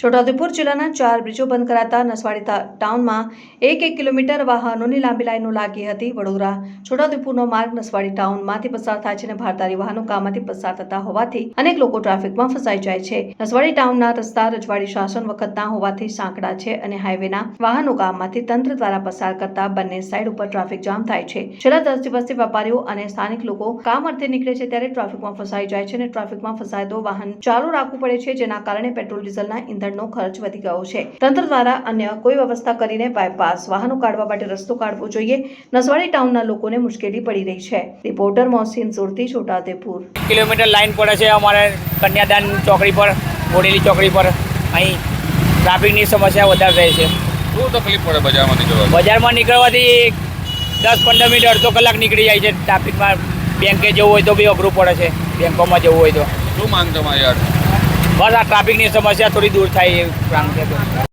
છોટાઉદેપુર જિલ્લાના 4 બ્રિજો બંધ કરાતા નસવાડી ટાઉનમાં 1 કિલોમીટર વાહનોની લાંબી લાઈનો લાગી હતી। વડોદરા છોટાઉદેપુરનો માર્ગ નસવાડી ટાઉનમાંથી પસાર થાય છે અને ભારદારી વાહનો ગામમાંથી પસાર થતા હોવાથી અનેક લોકો ટ્રાફિકમાં ફસાઈ જાય છે। નસવાડી ટાઉનના રસ્તા રજવાડી શાસન વખતના હોવાથી સાંકડા છે અને હાઈવેના વાહનો ગામમાંથી તંત્ર દ્વારા પસાર કરતા બંને સાઈડ ઉપર ટ્રાફિક જામ થાય છે। છેલ્લા 10 દિવસથી વેપારીઓ અને સ્થાનિક લોકો કામ અર્થે નીકળે છે ત્યારે ટ્રાફિકમાં ફસાઈ જાય છે અને ટ્રાફિકમાં ફસાય તો વાહન ચાલુ રાખવું પડે છે, જેના કારણે પેટ્રોલ ડીઝલના ઈંધણનો ખર્ચ વધી ગયો છે। તંત્ર દ્વારા અન્ય કોઈ વ્યવસ્થા કરીને બાયપાસ વાહનો કાઢવા માટે રસ્તો કાઢવો જોઈએ। નસવાડી ટાઉનના લોકોને મુશ્કેલી પડી રહી છે। રિપોર્ટર મોહસિન સુરતી, છોટાઉદેપુર। કિલોમીટર લાઈન પડે છે અમારે કન્યાદાન ચોકડી પર, બોડેલી ચોકડી પર। અહીં ટ્રાફિકની સમસ્યા વધારે રહે છે। શું તકલીફ પડે બજારમાં નીકળવા? બજારમાં નીકળવાથી 10-15 મિનિટ અડધો કલાક નીકળી જાય છે ટ્રાફિકમાં। બેંકે જવું હોય તો બી અઘરું પડે છે, બેંકોમાં જવું હોય તો। શું માંગ તમારી યાર? બસ આ ટ્રાફિકની સમસ્યા થોડી દૂર થાય એ માંગ છે।